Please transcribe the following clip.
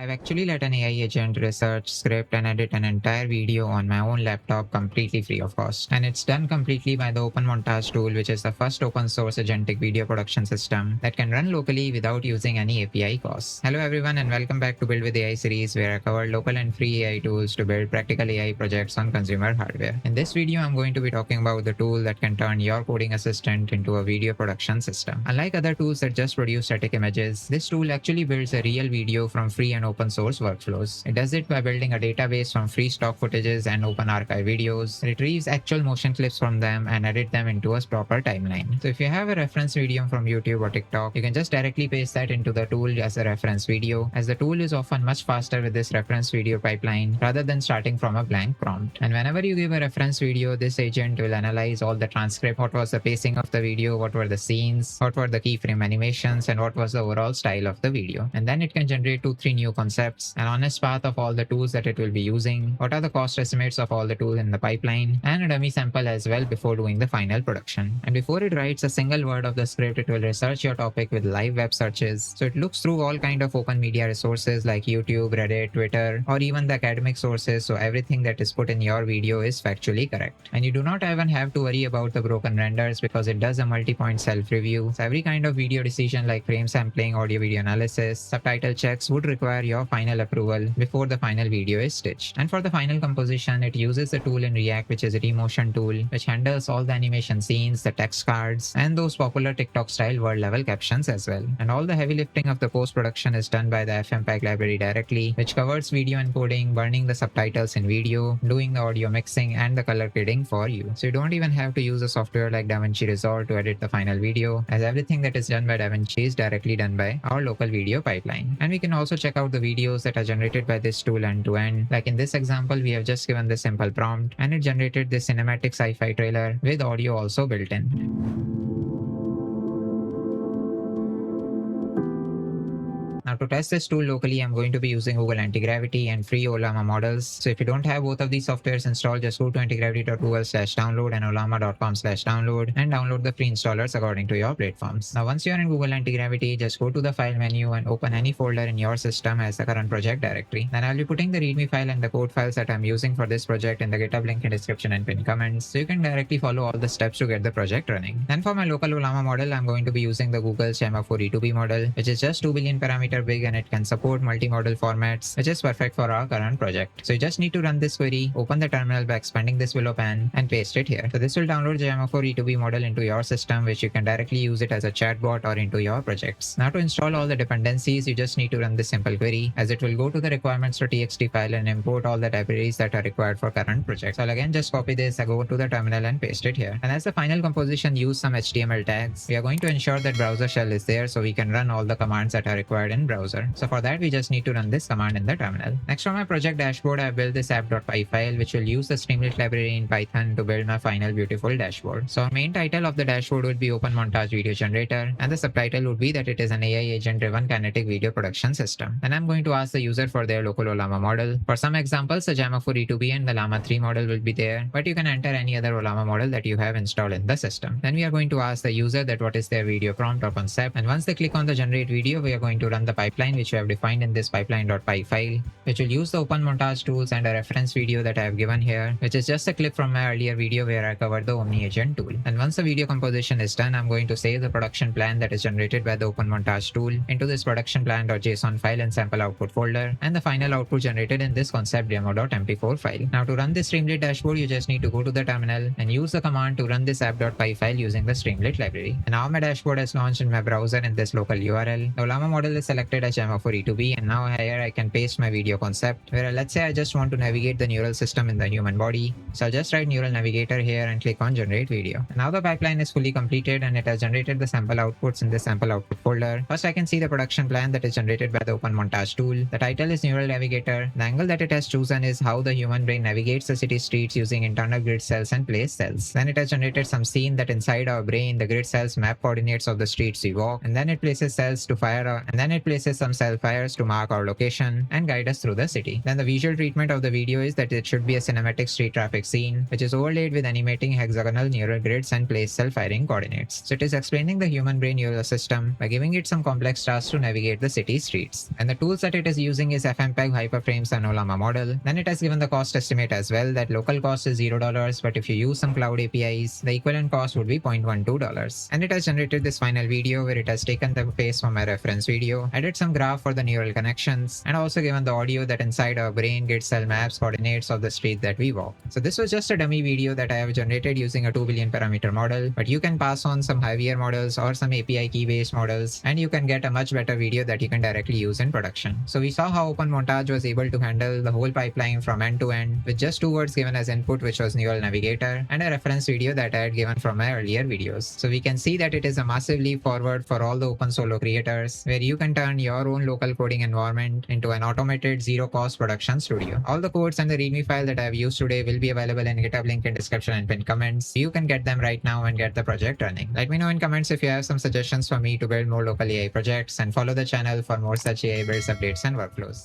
I've actually let an AI agent research, script, and edit an entire video on my own laptop completely free of cost. And it's done completely by the OpenMontage tool, which is the first open source agentic video production system that can run locally without using any API costs. Hello everyone and welcome back to Build with AI series, where I cover local and free AI tools to build practical AI projects on consumer hardware. In this video, I'm going to be talking about the tool that can turn your coding assistant into a video production system. Unlike other tools that just produce static images, this tool actually builds a real video from free and open source workflows. It does it by building a database from free stock footages and open archive videos, retrieves actual motion clips from them, and edit them into a proper timeline. So if you have a reference video from YouTube or TikTok, you can just directly paste that into the tool as a reference video, as the tool is often much faster with this reference video pipeline rather than starting from a blank prompt. And whenever you give a reference video, this agent will analyze all the transcript, what was the pacing of the video, what were the scenes, what were the keyframe animations, and what was the overall style of the video. And then it can generate 2-3 new concepts, an honest path of all the tools that it will be using, what are the cost estimates of all the tools in the pipeline, and a dummy sample as well before doing the final production. And before it writes a single word of the script, it will research your topic with live web searches. So it looks through all kind of open media resources like YouTube, Reddit, Twitter, or even the academic sources, so everything that is put in your video is factually correct. And you do not even have to worry about the broken renders because it does a multi-point self-review. So every kind of video decision like frame sampling, audio video analysis, subtitle checks would require your final approval before the final video is stitched. And for the final composition, it uses a tool in React, which is a Remotion tool, which handles all the animation scenes, the text cards, and those popular TikTok style word level captions as well. And all the heavy lifting of the post-production is done by the FmpEg library directly, which covers video encoding, burning the subtitles in video, doing the audio mixing, and the color grading for you. So you don't even have to use a software like DaVinci Resolve to edit the final video, as everything that is done by DaVinci is directly done by our local video pipeline. And we can also check out the videos that are generated by this tool end to end. Like in this example, we have just given this simple prompt and it generated this cinematic sci-fi trailer with audio also built in. Now to test this tool locally, I'm going to be using Google Antigravity and free Ollama models. So if you don't have both of these softwares installed, just go to antigravity.google/download and ollama.com/download and download the free installers according to your platforms. Now once you're in Google Antigravity, just go to the file menu and open any folder in your system as the current project directory. Then I'll be putting the readme file and the code files that I'm using for this project in the GitHub link in description and pinned comments, so you can directly follow all the steps to get the project running. Then for my local Ollama model, I'm going to be using the Google Llama 4 E2B model, which is just 2 billion parameter big and it can support multi-model formats, which is perfect for our current project. So you just need to run this query, open the terminal by expanding this below pan, and paste it here. So this will download the Llama 4 E2B model into your system, which you can directly use it as a chatbot or into your projects. Now to install all the dependencies, you just need to run this simple query, as it will go to the requirements.txt file and import all the libraries that are required for current project. So I'll again just copy this, I go to the terminal and paste it here. And as the final composition, use some HTML tags. We are going to ensure that browser shell is there so we can run all the commands that are required in browser. So for that, we just need to run this command in the terminal. Next, for my project dashboard, I built this app.py file, which will use the Streamlit library in Python to build my final beautiful dashboard. So our main title of the dashboard would be OpenMontage Video Generator, and the subtitle would be that it is an AI agent-driven kinetic video production system. And I'm going to ask the user for their local Ollama model. For some examples, the Llama 4 E2B and the Llama 3 model will be there, but you can enter any other Ollama model that you have installed in the system. Then we are going to ask the user that what is their video prompt or concept, and once they click on the generate video, we are going to run the pipeline which we have defined in this pipeline.py file, which will use the OpenMontage tools and a reference video that I have given here, which is just a clip from my earlier video where I covered the Omni Agent tool. And once the video composition is done, I'm going to save the production plan that is generated by the OpenMontage tool into this production plan.json file and sample output folder, and the final output generated in this concept demo.mp4 file. Now to run this Streamlit dashboard, you just need to go to the terminal and use the command to run this app.py file using the Streamlit library. And now my dashboard has launched in my browser in this local URL. The Ollama model is selected as Llama 4 E2B, and now here I can paste my video concept where let's say I just want to navigate the neural system in the human body. So I'll just write neural navigator here and click on generate video. And now the pipeline is fully completed and it has generated the sample outputs in the sample output folder. First I can see the production plan that is generated by the OpenMontage tool. The title is neural navigator. The angle that it has chosen is how the human brain navigates the city streets using internal grid cells and place cells. Then it has generated some scene that inside our brain the grid cells map coordinates of the streets we walk, and then it places cells to fire places some self-fires to mark our location and guide us through the city. Then the visual treatment of the video is that it should be a cinematic street traffic scene, which is overlaid with animating hexagonal neural grids and place self-firing coordinates. So it is explaining the human brain neural system by giving it some complex tasks to navigate the city streets. And the tools that it is using is FMPEG, hyperframes, and Ollama model. Then it has given the cost estimate as well, that local cost is $0, but if you use some cloud APIs, the equivalent cost would be $0.12. And it has generated this final video where it has taken the face from a reference video, added some graph for the neural connections, and also given the audio that inside our brain gets cell maps coordinates of the street that we walk. So this was just a dummy video that I have generated using a 2 billion parameter model, but you can pass on some heavier models or some API key based models, and you can get a much better video that you can directly use in production. So we saw how OpenMontage was able to handle the whole pipeline from end to end with just 2 words given as input, which was neural navigator, and a reference video that I had given from my earlier videos. So we can see that it is a massive leap forward for all the open solo creators, where you can turn your own local coding environment into an automated zero cost production studio. All the codes and the readme file that I have used today will be available in GitHub link in description and pinned comments. You can get them right now and get the project running. Let me know in comments if you have some suggestions for me to build more local AI projects, and follow the channel for more such AI builds, updates, and workflows.